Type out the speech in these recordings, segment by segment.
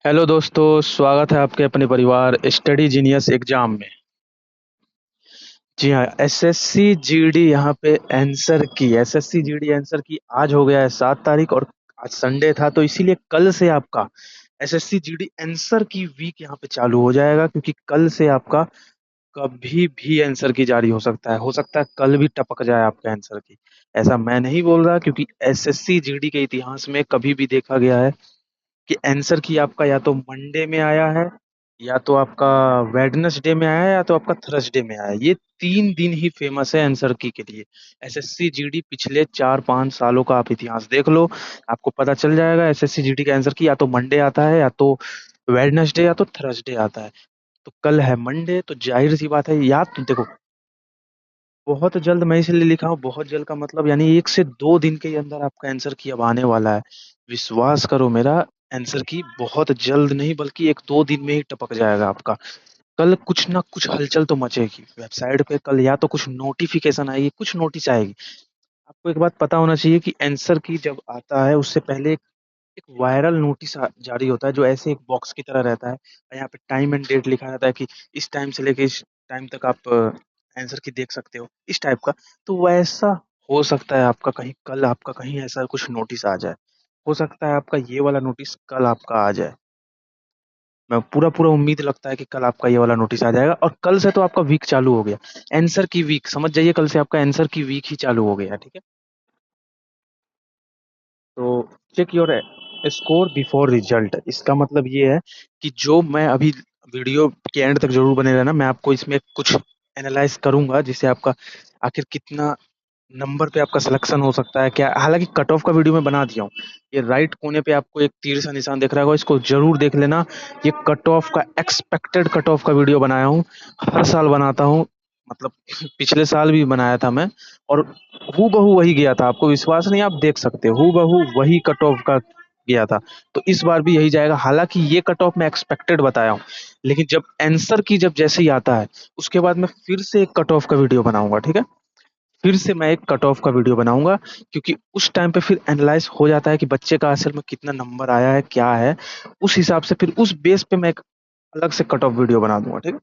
Hello दोस्तों, स्वागत है आपके अपने परिवार स्टडी जीनियस एग्जाम में। जी हाँ, एसएससी जीडी यहाँ पे आंसर की एसएससी जीडी आंसर की आज हो गया है 7 तारीख, और आज संडे था तो इसीलिए कल से आपका एसएससी जीडी आंसर की वीक यहाँ पे चालू हो जाएगा, क्योंकि कल से आपका कभी भी आंसर की जारी हो सकता है कल भी टपक जाए आपका आंसर की। ऐसा मैं नहीं बोल रहा, क्योंकि एसएससी जीडी के इतिहास में कभी भी देखा गया है कि आंसर की आपका या तो मंडे में आया है, या तो आपका वेडनेसडे में आया है, या तो आपका थर्सडे में आया है। ये 3 दिन ही फेमस है आंसर की के लिए। एसएससी जीडी पिछले 4-5 सालों का आप इतिहास देख लो, आपको पता चल जाएगा एसएससी जीडी का आंसर की या तो मंडे आता है, या तो वेडनेसडे, या तो थर्सडे आता है। तो कल है मंडे, तो जाहिर सी बात है, याद तो देखो, बहुत जल्द। मैं इसलिए लिखा हूँ बहुत जल्द का मतलब, यानी 1 से 2 दिन के अंदर आपका आंसर की अब आने वाला है। विश्वास करो मेरा, आंसर की बहुत जल्द नहीं बल्कि 1-2 दिन में ही टपक जाएगा आपका। कल कुछ ना कुछ हलचल तो मचेगी वेबसाइट पे, कल या तो कुछ नोटिफिकेशन आएगी, कुछ नोटिस आएगी। आपको एक बात पता होना चाहिए कि आंसर की जब आता है उससे पहले एक वायरल नोटिस जारी होता है, जो ऐसे एक बॉक्स की तरह रहता है, और यहाँ पे टाइम एंड डेट लिखा रहता है कि इस टाइम से लेके इस टाइम तक आप आंसर की देख सकते हो, इस टाइप का। तो वैसा हो सकता है आपका कहीं कल आपका कहीं ऐसा कुछ नोटिस आ जाए। हो सकता है आपका ये वाला नोटिस कल आपका आ जाए। मैं पूरा पूरा उम्मीद लगता है कि कल आपका ये वाला नोटिस आ जाएगा, और कल से तो आपका वीक चालू हो गया। आंसर की वीक समझ जाइए, कल से आपका आंसर की वीक ही चालू हो गया, ठीक है। तो check your score before result, इसका मतलब ये है कि जो मैं अभी वीडियो के एंड तक जरूर बने रहना, मैं आपको इसमें कुछ एनालाइज करूंगा जिससे आपका आखिर कितना नंबर पे आपका सिलेक्शन हो सकता है क्या। हालांकि कट ऑफ का वीडियो मैं बना दिया हूँ। ये राइट कोने पे आपको एक तीर सा निशान दिख रहा होगा, इसको जरूर देख लेना। ये कट ऑफ का एक्सपेक्टेड कट ऑफ का वीडियो बनाया हूँ। हर साल बनाता हूँ, मतलब पिछले साल भी बनाया था मैं, और हूबहू वही गया था। आपको विश्वास नहीं, आप देख सकते हो, हूबहू वही कट ऑफ का गया था। तो इस बार भी यही जाएगा। हालांकि ये कट ऑफ मैं एक्सपेक्टेड बताया हूँ, लेकिन जब आंसर की जब जैसे ही आता है उसके बाद मैं फिर से एक कट ऑफ का वीडियो बनाऊंगा, ठीक है। फिर से मैं एक कट ऑफ का वीडियो बनाऊंगा, क्योंकि उस टाइम पे फिर एनालाइज हो जाता है कि बच्चे का असल में कितना नंबर आया है, क्या है। उस हिसाब से फिर उस बेस पे मैं एक अलग से कट ऑफ वीडियो बना दूंगा, ठीक है।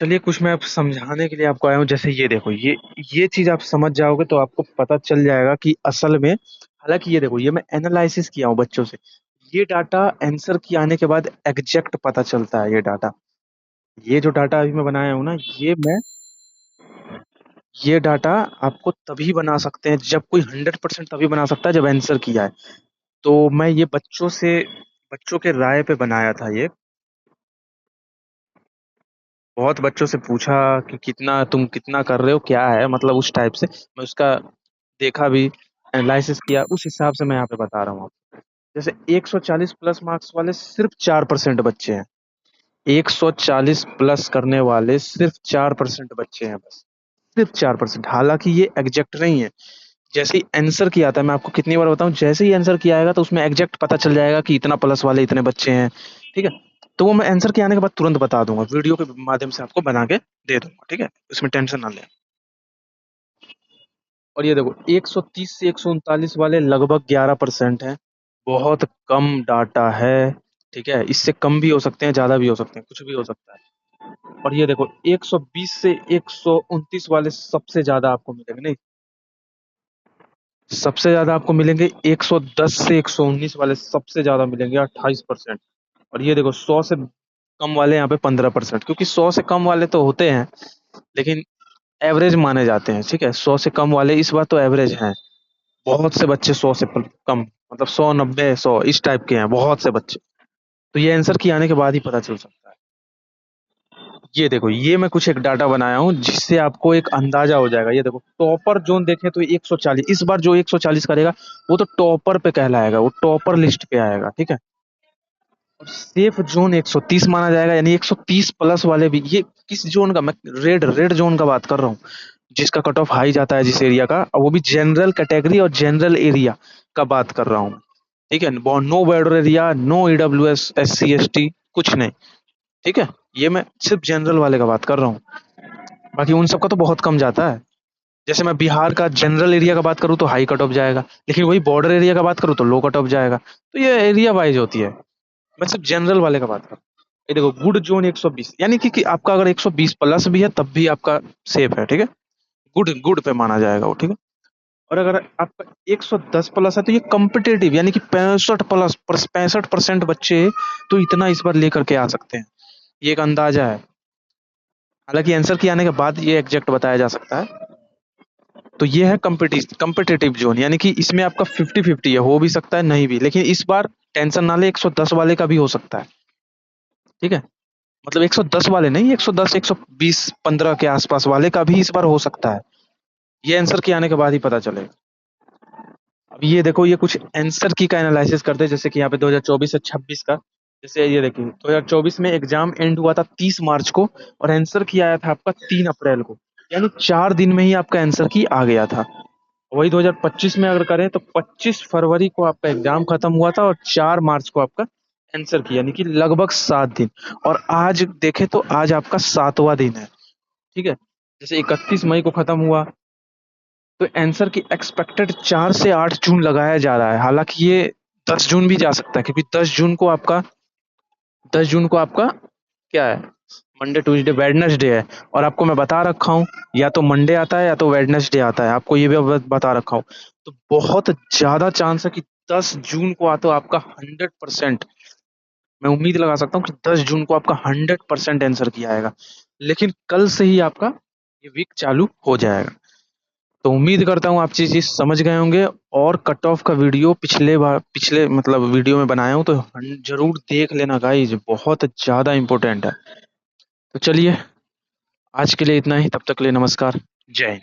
चलिए, कुछ मैं अब समझाने के लिए आपको आया हूँ। जैसे ये देखो, ये चीज आप समझ जाओगे तो आपको पता चल जाएगा कि असल में, हालांकि ये देखो, ये मैं एनालिसिस किया हूँ बच्चों से। ये डाटा आंसर की आने के बाद एग्जैक्ट पता चलता है। ये जो डाटा अभी मैं बनाया हूँ ना, ये डाटा आपको तभी बना सकते हैं जब कोई 100% तभी बना सकता है जब आंसर किया है। तो मैं ये बच्चों के राय पे बनाया था ये। बहुत बच्चों से पूछा कि तुम कितना कर रहे हो, क्या है मतलब, उस टाइप से मैं उसका देखा भी, एनालिसिस किया, उस हिसाब से मैं यहाँ पे बता रहा हूँ आपको। जैसे 140 प्लस मार्क्स वाले सिर्फ 4% बच्चे हैं। 140 प्लस करने वाले सिर्फ 4% बच्चे हैं बस। सिर्फ 4%। हालांकि ये एग्जैक्ट नहीं है। जैसे ही आंसर किया आता है, मैं आपको कितनी बार बताऊं, जैसे ही आंसर किया आएगा तो उसमें एग्जैक्ट पता चल जाएगा कि इतना प्लस वाले इतने बच्चे हैं, ठीक है। तो वो मैं आंसर के आने के बाद तुरंत बता दूंगा, वीडियो के माध्यम से आपको बना के दे दूंगा, ठीक है। इसमें टेंशन ना लें। और ये देखो, 130 से 139 वाले लगभग 11% हैं। बहुत कम डाटा है, ठीक है। इससे कम भी हो सकते हैं, ज्यादा भी हो सकते हैं, कुछ भी हो सकता है। और ये देखो, 120 से 129 वाले सबसे ज्यादा आपको मिलेंगे, नहीं, सबसे ज्यादा आपको मिलेंगे। 110 से 119 वाले सबसे ज्यादा मिलेंगे, 28%। और ये देखो, 100 से कम वाले यहाँ पे 15%, क्योंकि 100 से कम वाले तो होते हैं, लेकिन एवरेज माने जाते हैं, ठीक है। 100 से कम वाले इस बार तो एवरेज हैं। बहुत से बच्चे 100 से कम, मतलब 100, 90, 100 इस टाइप के हैं, बहुत से बच्चे। तो ये आंसर की आने के बाद ही पता चल सकता है। ये देखो, ये मैं कुछ एक डाटा बनाया हूँ जिससे आपको एक अंदाजा हो जाएगा। ये देखो, टॉपर जोन देखें तो 140, इस बार जो 140 करेगा वो तो टॉपर पे कहलाएगा, वो टॉपर लिस्ट पे आएगा, ठीक है। और सेफ जोन 130 माना जाएगा, यानी 130 प्लस वाले भी। ये किस जोन का, मैं रेड रेड जोन का बात कर रहा हूँ, जिसका कट ऑफ हाई जाता है जिस एरिया का, और वो भी जनरल कैटेगरी और जनरल एरिया का बात कर रहा हूँ, ठीक है। No border area, no EWS, SC ST, कुछ नहीं, ठीक है। ये मैं सिर्फ जनरल वाले का बात कर रहा हूँ। बाकी उन सबका तो बहुत कम जाता है। जैसे मैं बिहार का जनरल एरिया का बात करूँ तो हाई कट ऑफ जाएगा, लेकिन वही बॉर्डर एरिया का बात करूँ तो लो कट ऑफ जाएगा। तो ये एरिया वाइज होती है। मैं सिर्फ जनरल वाले का बात कर रहा हूँ। ये देखो गुड जोन 120, यानी कि आपका अगर 120 प्लस भी है तब भी आपका सेफ है, ठीक है। गुड गुड पे माना जाएगा वो, ठीक है। और अगर आपका 110 प्लस है तो ये कम्पिटेटिव, यानी कि 65 प्लस 65% बच्चे तो इतना इस बार लेकर के आ सकते हैं, ये एक अंदाजा है। हालांकि आंसर के आने के बाद ये एग्जैक्ट बताया जा सकता है। तो ये है कम्पिटेटिव जोन, यानी कि इसमें आपका 50-50 है, हो भी सकता है नहीं भी, लेकिन इस बार टेंशन ना ले, 110 वाले का भी हो सकता है, ठीक है। मतलब 110 वाले नहीं, 110 120 15 के आसपास वाले का भी इस बार हो सकता है। ये आंसर के आने के बाद ही पता चलेगा। अब ये देखो, ये कुछ आंसर की का एनालिसिस करते हैं, जैसे कि यहाँ पे 2024 से 26 का। जैसे ये देखिए 2024 में एग्जाम एंड हुआ था 30 मार्च को, और आंसर की आया था आपका 3 अप्रैल को, यानी 4 दिन में ही आपका आंसर की आ गया था। वही 2025 में अगर करें तो 25 फरवरी को आपका एग्जाम खत्म हुआ था और 4 मार्च को आपका आंसर की, यानी कि लगभग 7 दिन। और आज देखें तो आज आपका 7वां दिन है, ठीक है। जैसे 31 मई को खत्म हुआ, तो आंसर की एक्सपेक्टेड 4 से 8 जून लगाया जा रहा है। हालांकि ये 10 जून भी जा सकता है, क्योंकि 10 जून को आपका क्या है, मंडे ट्यूसडे वेडनेसडे है। और आपको मैं बता रखा हूँ, या तो मंडे आता है या तो वेडनेसडे आता है, आपको ये भी बता रखा हूँ। तो बहुत ज्यादा चांस है कि 10 जून को आ तो आपका 100%, मैं उम्मीद लगा सकता हूँ कि 10 जून को आपका 100% आंसर किया आएगा। लेकिन कल से ही आपका ये वीक चालू हो जाएगा। तो उम्मीद करता हूँ आप चीज समझ गए होंगे। और कट ऑफ का वीडियो पिछले मतलब वीडियो में बनाया हूँ, तो जरूर देख लेना गाइज, बहुत ज्यादा इंपॉर्टेंट है। तो चलिए, आज के लिए इतना ही, तब तक के लिए नमस्कार, जय हिंद।